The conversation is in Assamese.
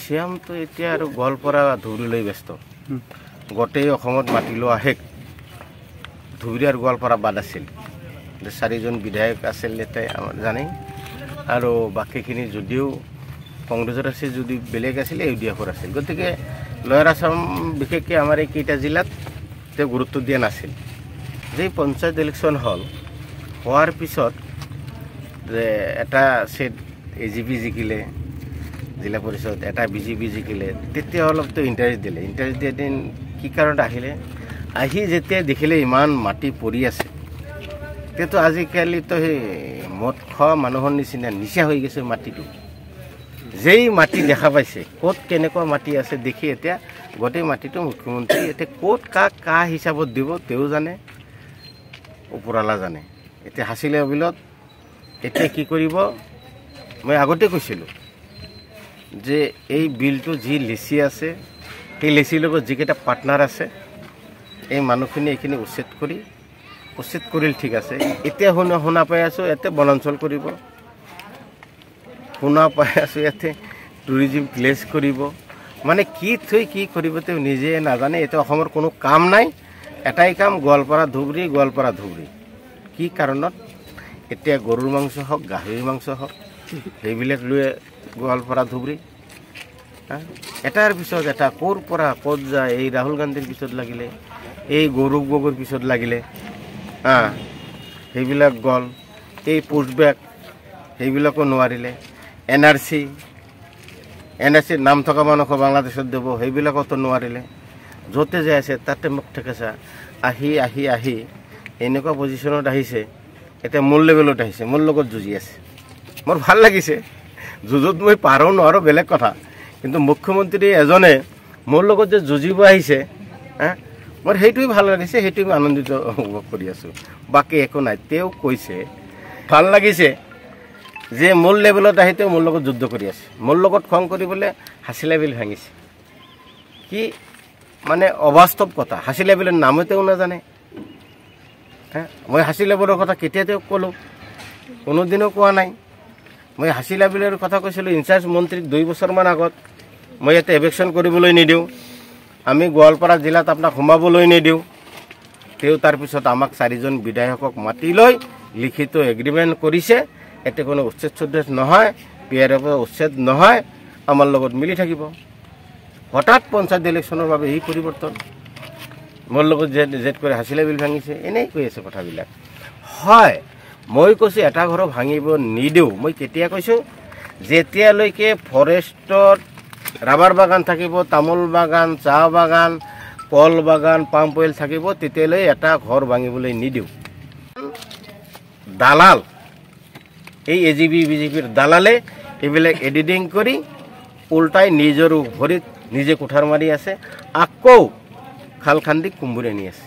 শ্যামটো এতিয়া আৰু গোৱালপাৰা ধুবুৰীলৈ ব্যস্ত গোটেই অসমত মাতি লোৱা শেষ ধুবুৰী আৰু গোৱালপাৰা বাদ আছিল চাৰিজন বিধায়ক আছিল ইয়াতে আমাৰ জানেই আৰু বাকীখিনি যদিও কংগ্ৰেছৰ আছিল যদি বেলেগ আছিল ইউডিএফৰ আছিল গতিকে লয়াৰ আছাম বিশেষকৈ আমাৰ এই কেইটা জিলাত তেওঁ গুৰুত্ব দিয়া নাছিল যে পঞ্চায়ত ইলেকশ্যন হোৱাৰ পিছত যে এটা সেট এজিপি জিকিলে জিলা পৰিষদ এটা বিজেপি জিকিলে তেতিয়া অলপতো ইণ্টাৰেষ্ট দিলে ইণ্টাৰেষ্ট দিয়া দিন কি কাৰণত আহিলে আহি যেতিয়া দেখিলে ইমান মাটি পৰি আছে তেতিয়াতো আজিকালিতো সেই মদ খোৱা মানুহৰ নিচিনা নিচা হৈ গৈছে মাটিটো যেই মাটি দেখা পাইছে ক'ত কেনেকুৱা মাটি আছে দেখি এতিয়া গোটেই মাটিটো মুখ্যমন্ত্ৰী এতিয়া ক'ত কাক কা হিচাপত দিব তেওঁ জানে ওপৰালা জানে এতিয়া হাচিলে বিলত এতিয়া কি কৰিব মই আগতে কৈছিলোঁ যে এই বিলটো যি লিচি আছে সেই লিচিৰ লগত যিকেইটা পাৰ্টনাৰ আছে এই মানুহখিনি এইখিনি উচ্ছেদ কৰিল ঠিক আছে এতিয়া শুনা পাই আছোঁ ইয়াতে বনাঞ্চল কৰিব শুনা পাই আছোঁ ইয়াতে টুৰিজিম প্লেচ কৰিব মানে কি থৈ কি কৰিব তেওঁ নিজে নাজানে এতিয়া অসমৰ কোনো কাম নাই এটাই কাম গোৱালপাৰা ধুবুৰী কি কাৰণত এতিয়া গৰুৰ মাংস হওক গাহৰিৰ মাংস হওক সেইবিলাক লৈ গোৱালপাৰা ধুবুৰী এটাৰ পিছত এটা ক'ৰ পৰা ক'ত যায় এই ৰাহুল গান্ধীৰ পিছত লাগিলে এই গৌৰৱ গগৈৰ পিছত লাগিলে সেইবিলাক গ'ল এই পোষ্টবেক সেইবিলাকো নোৱাৰিলে এন আৰ চিৰ নাম থকা মানুহক বাংলাদেশত দিব সেইবিলাকতো নোৱাৰিলে য'তে যে আছে তাতে মোক ঠেকেছা আহি এনেকুৱা পজিশ্যনত আহিছে এতিয়া মোৰ লেভেলত আহিছে মোৰ লগত যুঁজি আছে মোৰ ভাল লাগিছে যুঁজত মই পাৰো নোৱাৰো বেলেগ কথা কিন্তু মুখ্যমন্ত্ৰী এজনে মোৰ লগত যে যুঁজিব আহিছে মোৰ সেইটোৱে ভাল লাগিছে সেইটোৱে মই আনন্দিত অনুভৱ কৰি আছোঁ বাকী একো নাই তেওঁ কৈছে ভাল লাগিছে যে মোৰ লেভেলত আহি তেওঁ মোৰ লগত যুদ্ধ কৰি আছে মোৰ লগত খং কৰিবলৈ হাচিলা বিল ভাঙিছে কি মানে অবাস্তৱ কথা হাচিলা বিলৰ নামে তেওঁ নাজানে মই হাচিলা বিলৰ কথা কেতিয়া তেওঁক ক'লোঁ কোনোদিনো কোৱা নাই মই হাচিলা বিলৰ কথা কৈছিলোঁ ইনচাৰ্জ মন্ত্ৰীক 2 বছৰমান আগত মই ইয়াতে এভেকশ্যন কৰিবলৈ নিদিওঁ আমি গোৱালপাৰা জিলাত আপোনাক সোমাবলৈ নিদিওঁ তেওঁ তাৰপিছত আমাক 4জন বিধায়কক মাতি লৈ লিখিত এগ্ৰিমেণ্ট কৰিছে এতে কোনো উচ্ছেদ নহয় পিয়াৰৰ উচ্ছেদ নহয় আমাৰ লগত মিলি থাকিব হঠাৎ পঞ্চায়ত ইলেকশ্যনৰ বাবে এই পৰিৱৰ্তন মোৰ লগত জেদ কৰি হাচিলা বিল ভাঙিছে এনেই কৈ আছে কথাবিলাক হয় মই কৈছোঁ এটা ঘৰ ভাঙিব নিদিওঁ মই কেতিয়া কৈছোঁ যেতিয়ালৈকে ফৰেষ্টত ৰাবাৰ বাগান থাকিব তামোল বাগান চাহ বাগান কল বাগান পাম অইল থাকিব তেতিয়ালৈ এটা ঘৰ ভাঙিবলৈ নিদিওঁ দালাল এই এজিপি বিজেপিৰ দালালে এইবিলাক এডিটিং কৰি উল্টাই নিজৰ ভৰিত নিজে কুঠাৰ মাৰি আছে আকৌ খাল খান্দি কুম্ভুৰি আনি আছে